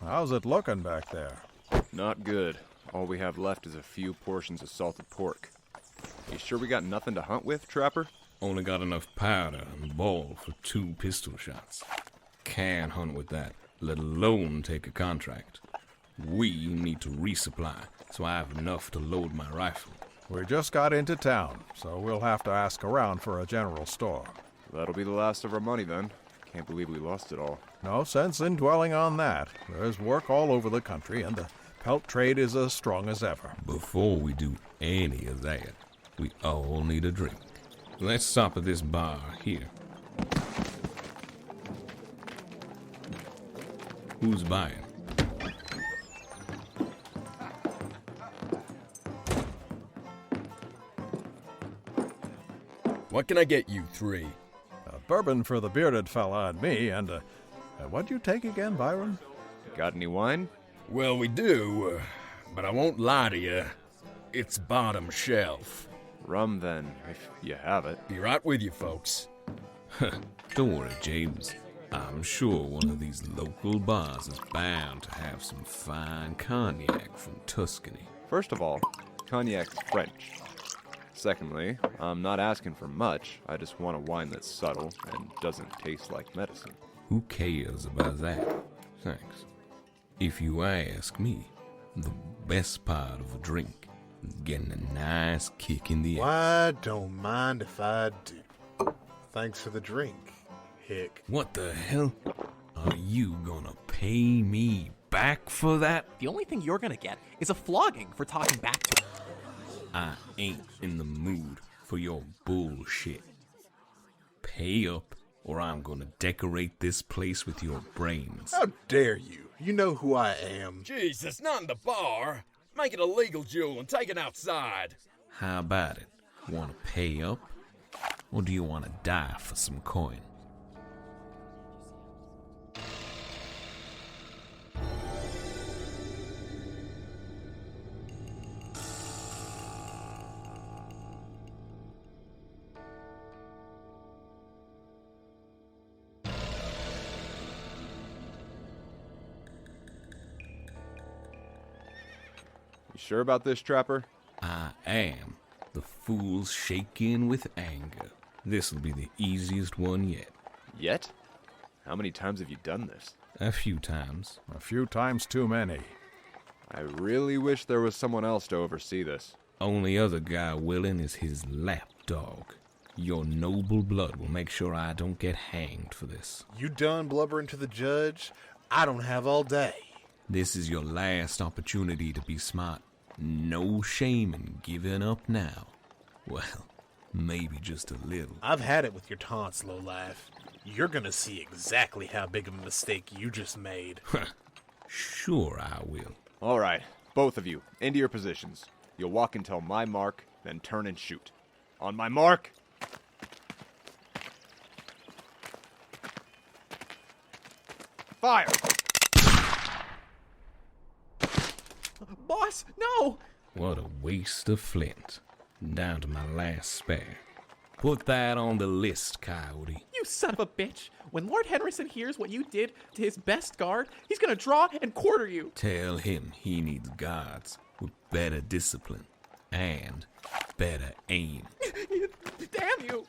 How's it looking back there? Not good. All we have left is a few portions of salted pork. You sure we got nothing to hunt with, Trapper? Only got enough powder and ball for 2 pistol shots. Can't hunt with that, let alone take a contract. We need to resupply, so I have enough to load my rifle. We just got into town, so we'll have to ask around for a general store. That'll be the last of our money then. Can't believe we lost it all. No sense in dwelling on that. There's work all over the country, and the pelt trade is as strong as ever. Before we do any of that, we all need a drink. Let's stop at this bar here. Who's buying? What can I get you 3? Bourbon for the bearded fella and me, and what'd you take again, Byron? Got any wine? Well, we do, but I won't lie to you. It's bottom shelf. Rum then, if you have it. Be right with you, folks. Don't worry, James. I'm sure one of these local bars is bound to have some fine cognac from Tuscany. First of all, cognac's French. Secondly, I'm not asking for much. I just want a wine that's subtle and doesn't taste like medicine. Who cares about that? Thanks. If you ask me, the best part of a drink is getting a nice kick in the ass. Why, don't mind if I do. Thanks for the drink, Hick. What the hell? Are you gonna pay me back for that? The only thing you're gonna get is a flogging for talking back to him. I ain't in the mood for your bullshit. Pay up, or I'm gonna decorate this place with your brains. How dare you? You know who I am. Jesus, not in the bar. Make it a legal duel and take it outside. How about it? Wanna pay up? Or do you wanna die for some coin? You sure about this, Trapper? I am. The fool's shaking with anger. This'll be the easiest one yet. Yet? How many times have you done this? A few times. A few times too many. I really wish there was someone else to oversee this. Only other guy willing is his lapdog. Your noble blood will make sure I don't get hanged for this. You done blubbering to the judge? I don't have all day. This is your last opportunity to be smart. No shame in giving up now. Well, maybe just a little. I've had it with your taunts, lowlife. You're gonna see exactly how big of a mistake you just made. Sure I will. All right, both of you, into your positions. You'll walk until my mark, then turn and shoot. On my mark. Fire! Boss, no! What a waste of flint. Down to my last spare. Put that on the list, Coyote. You son of a bitch! When Lord Henrison hears what you did to his best guard, he's gonna draw and quarter you! Tell him he needs guards with better discipline and better aim. Damn you!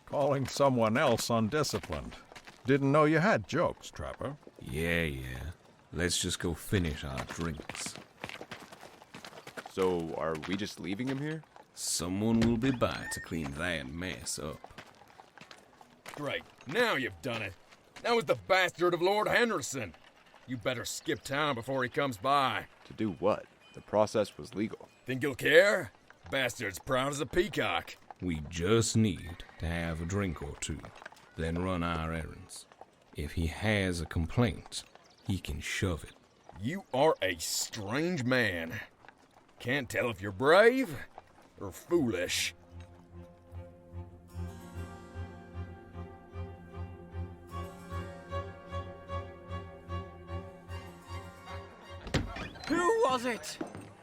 Calling someone else undisciplined. Didn't know you had jokes, Trapper. Yeah. Let's just go finish our drinks. So, are we just leaving him here? Someone will be by to clean that mess up. Great, now you've done it. That was the bastard of Lord Henrison. You better skip town before he comes by. To do what? The process was legal. Think he'll care? Bastard's proud as a peacock. We just need to have a drink or two, then run our errands. If he has a complaint, he can shove it. You are a strange man. Can't tell if you're brave or foolish. Who was it?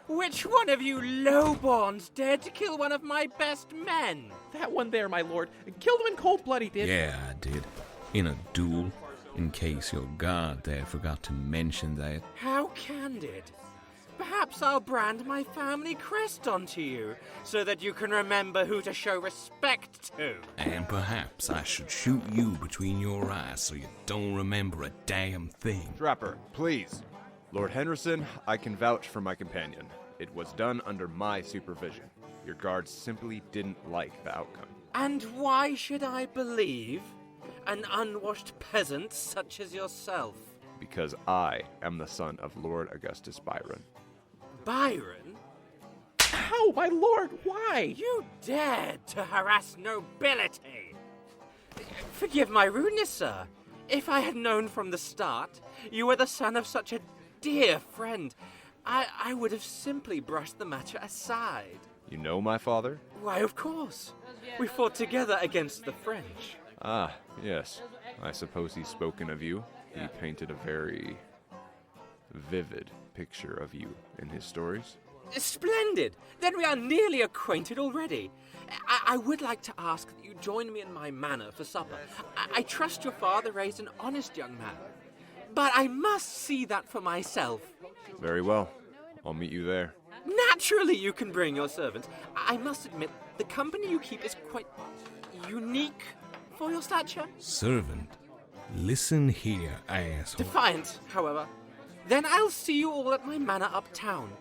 Which one of you lowborns dared to kill one of my best men? That one there, my lord. Killed him in cold blood, he did. Yeah, I did. In a duel. in case your guard there forgot to mention that. How candid. Perhaps I'll brand my family crest onto you, so that you can remember who to show respect to. And perhaps I should shoot you between your eyes so you don't remember a damn thing. Trapper, please. Lord Henrison, I can vouch for my companion. It was done under my supervision. Your guards simply didn't like the outcome. And why should I believe an unwashed peasant such as yourself? Because I am the son of Lord Augustus Byron. Byron? Ow, my lord, why? You dared to harass nobility! Forgive my rudeness, sir. If I had known from the start you were the son of such a dear friend, I would have simply brushed the matter aside. You know my father? Why, of course. We fought together against the French. Ah, yes. I suppose he's spoken of you. He painted a very vivid picture of you in his stories. Splendid! Then we are nearly acquainted already. I would like to ask that you join me in my manor for supper. I trust your father raised an honest young man. But I must see that for myself. Very well. I'll meet you there. Naturally you can bring your servants. I must admit, the company you keep is quite unique for your stature. Servant, listen here, asshole. Defiant, however. Then I'll see you all at my manor uptown.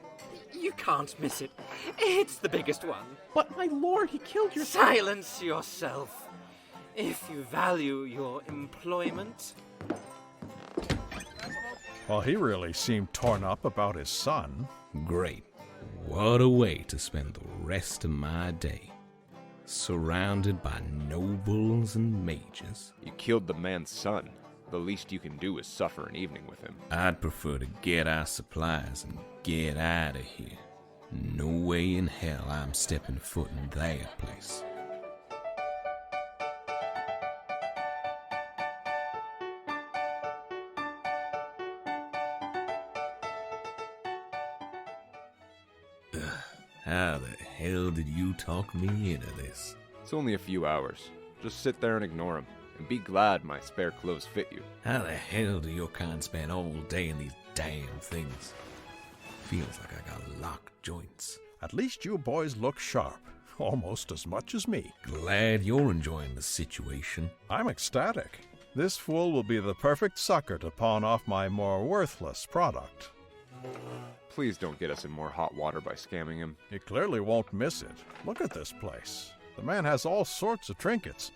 You can't miss it. It's the biggest one. But my lord, he killed your... Silence yourself, if you value your employment. Well, he really seemed torn up about his son. Great. What a way to spend the rest of my day. Surrounded by nobles and mages. You killed the man's son. The least you can do is suffer an evening with him. I'd prefer to get our supplies and get out of here. No way in hell I'm stepping foot in that place. How the hell did you talk me into this? It's only a few hours. Just sit there and ignore him. And be glad my spare clothes fit you. How the hell do your kind spend all day in these damn things? Feels like I got locked joints. At least you boys look sharp, almost as much as me. Glad you're enjoying the situation. I'm ecstatic. This fool will be the perfect sucker to pawn off my more worthless product. Please don't get us in more hot water by scamming him. He clearly won't miss it. Look at this place. The man has all sorts of trinkets,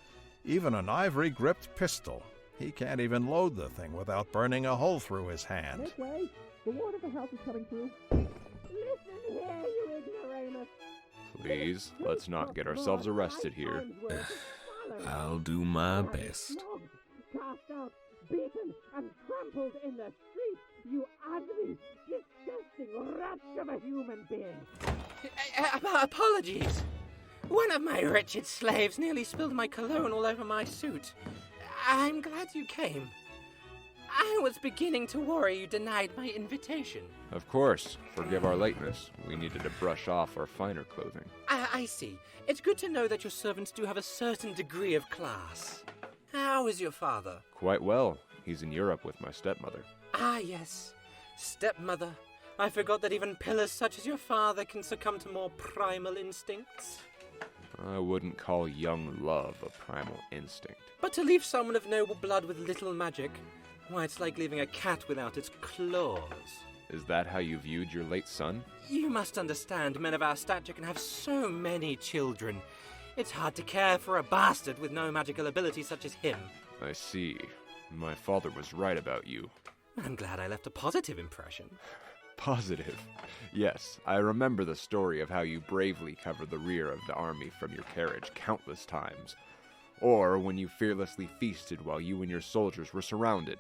even an ivory-gripped pistol. He can't even load the thing without burning a hole through his hand. Make way! The lord of the house is coming through. Listen here, you ignoramus! Please, let's not get ourselves arrested here. I'll do my best. Flogged, cast out, beaten, and trampled in the streets, you ugly, disgusting wretch of a human being! Apologies. One of my wretched slaves nearly spilled my cologne all over my suit. I'm glad you came. I was beginning to worry you denied my invitation. Of course. Forgive our lateness. We needed to brush off our finer clothing. I see. It's good to know that your servants do have a certain degree of class. How is your father? Quite well. He's in Europe with my stepmother. Ah, yes. Stepmother. I forgot that even pillars such as your father can succumb to more primal instincts. I wouldn't call young love a primal instinct. But to leave someone of noble blood with little magic, why, it's like leaving a cat without its claws. Is that how you viewed your late son? You must understand, men of our stature can have so many children. It's hard to care for a bastard with no magical ability such as him. I see. My father was right about you. I'm glad I left a positive impression. Positive. Yes, I remember the story of how you bravely covered the rear of the army from your carriage countless times. Or when you fearlessly feasted while you and your soldiers were surrounded.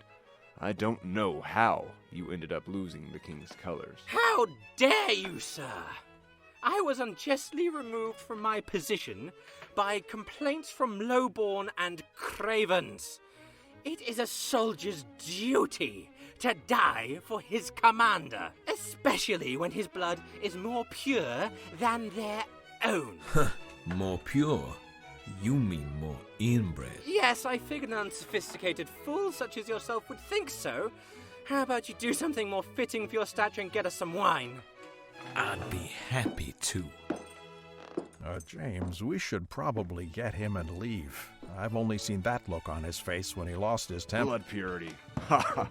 I don't know how you ended up losing the king's colors. How dare you, sir! I was unjustly removed from my position by complaints from lowborn and cravens. It is a soldier's duty to die for his commander, especially when his blood is more pure than their own. More pure? You mean more inbred. Yes, I figured an unsophisticated fool such as yourself would think so. How about you do something more fitting for your stature and get us some wine? I'd be happy to. James, we should probably get him and leave. I've only seen that look on his face when he lost his temper. Blood purity. Ha!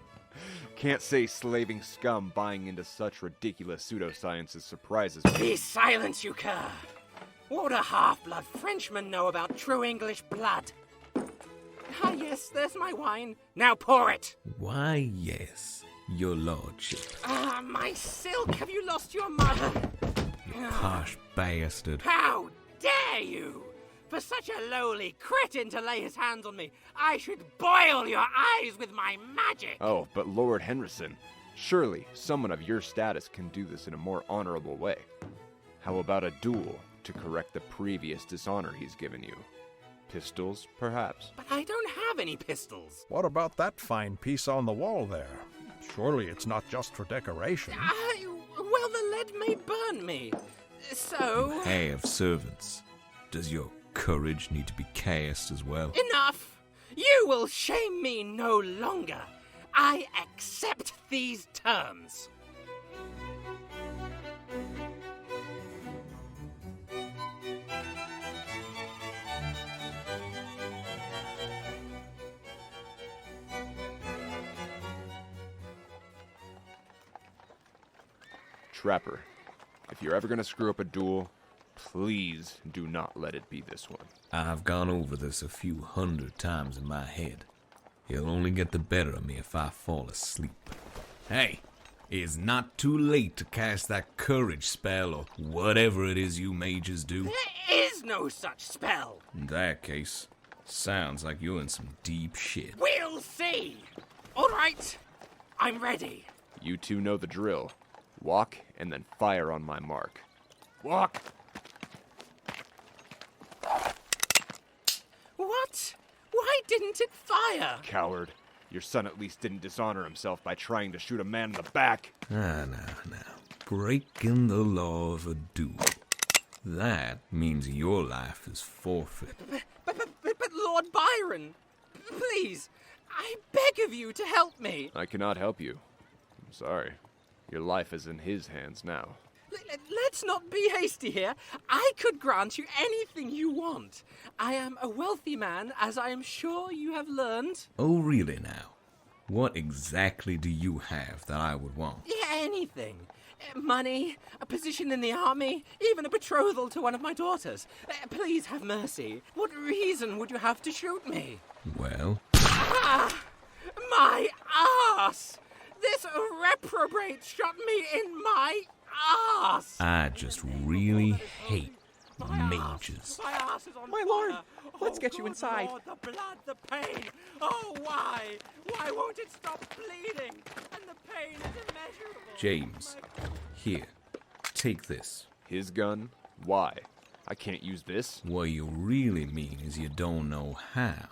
Can't say slaving scum buying into such ridiculous pseudosciences surprises me. Be silent, you cur! What would a half-blood Frenchman know about true English blood? Ah, yes, there's my wine. Now pour it! Why, yes, your lordship. Ah, my silk! Have you lost your mother? You harsh bastard. How dare you! For such a lowly cretin to lay his hands on me, I should boil your eyes with my magic! Oh, but Lord Henrison, surely someone of your status can do this in a more honorable way. How about a duel to correct the previous dishonor he's given you? Pistols, perhaps? But I don't have any pistols. What about that fine piece on the wall there? Surely it's not just for decoration. Well, the lead may burn me. So... You have servants. Does your courage need to be cast as well? Enough! You will shame me no longer. I accept these terms. Trapper, if you're ever gonna screw up a duel, please do not let it be this one. I've gone over this a few 100 times in my head. He'll only get the better of me if I fall asleep. Hey, it's not too late to cast that courage spell or whatever it is you mages do. There is no such spell. In that case, sounds like you're in some deep shit. We'll see. All right, I'm ready. You two know the drill. Walk, and then fire on my mark. Walk! What? Why didn't it fire? Coward. Your son at least didn't dishonor himself by trying to shoot a man in the back. Now. Breaking the law of a duel. That means your life is forfeit. But Lord Byron, please, I beg of you to help me. I cannot help you. I'm sorry. Your life is in his hands now. Let's not be hasty here. I could grant you anything you want. I am a wealthy man, as I am sure you have learned. Oh, really now? What exactly do you have that I would want? Yeah, anything. Money, a position in the army, even a betrothal to one of my daughters. Please have mercy. What reason would you have to shoot me? Well... Ah! My ass! This reprobate shot me in my ass! I just really hate mages. My ass is on My fire. lord, let's get you good inside. Lord, the blood, the pain. Oh, why? Why won't it stop bleeding? And the pain is immeasurable. James, here, take this. His gun? Why? I can't use this. What you really mean is you don't know how.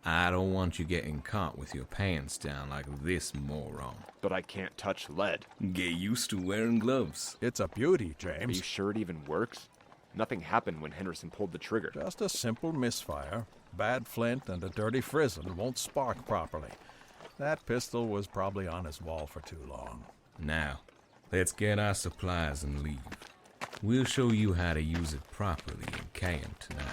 I don't want you getting caught with your pants down like this moron. But I can't touch lead. Get used to wearing gloves. It's a beauty, Are you James. sure it even works? Nothing happened when Henrison pulled the trigger. Just a simple misfire. Bad flint and a dirty frizzle won't spark properly. That pistol was probably on his wall for too long. Now, let's get our supplies and leave. We'll show you how to use it properly in camp tonight.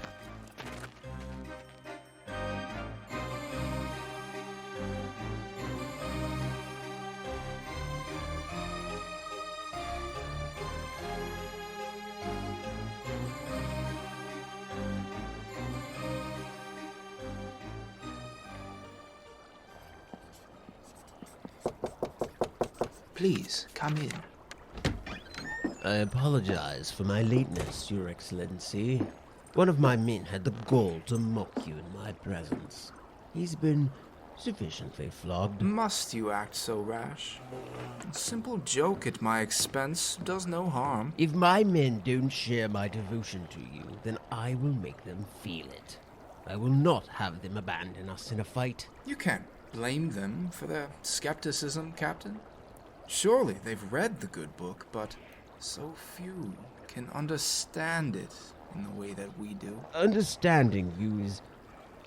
Please, come in. I apologize for my lateness, Your Excellency. One of my men had the gall to mock you in my presence. He's been sufficiently flogged. Must you act so rash? A simple joke at my expense does no harm. If my men don't share my devotion to you, then I will make them feel it. I will not have them abandon us in a fight. You can't blame them for their skepticism, Captain. Surely they've read the good book, but so few can understand it in the way that we do. Understanding you is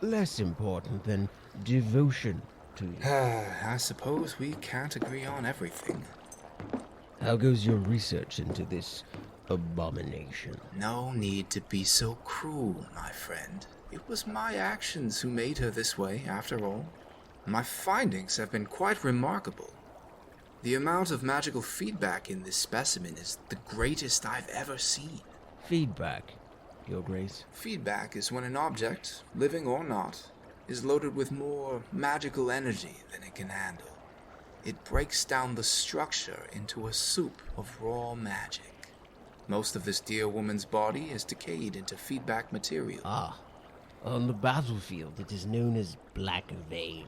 less important than devotion to you. I suppose we can't agree on everything. How goes your research into this abomination? No need to be so cruel, my friend. It was my actions who made her this way, after all. My findings have been quite remarkable. The amount of magical feedback in this specimen is the greatest I've ever seen. Feedback, Your Grace. Feedback is when an object, living or not, is loaded with more magical energy than it can handle. It breaks down the structure into a soup of raw magic. Most of this dear woman's body is decayed into feedback material. Ah, on the battlefield it is known as Black Vein.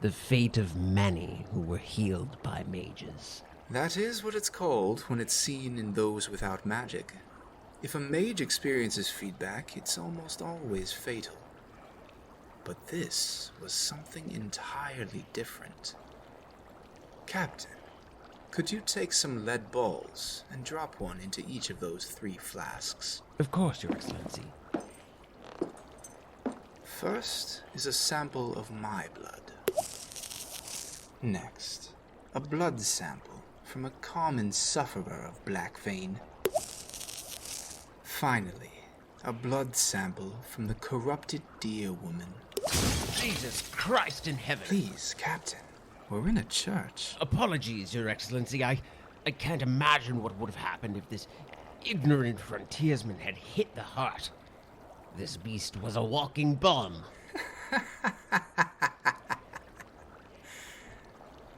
The fate of many who were healed by mages. That is what it's called when it's seen in those without magic. If a mage experiences feedback, it's almost always fatal. But this was something entirely different. Captain, could you take some lead balls and drop one into each of those 3 flasks? Of course, Your Excellency. First is a sample of my blood. Next, a blood sample from a common sufferer of black vein. Finally, a blood sample from the corrupted deer woman. Jesus Christ in heaven! Please, Captain, we're in a church. Apologies, Your Excellency. I can't imagine what would have happened if this ignorant frontiersman had hit the heart. This beast was a walking bomb.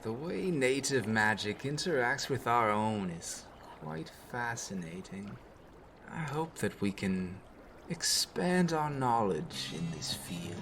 The way native magic interacts with our own is quite fascinating. I hope that we can expand our knowledge in this field.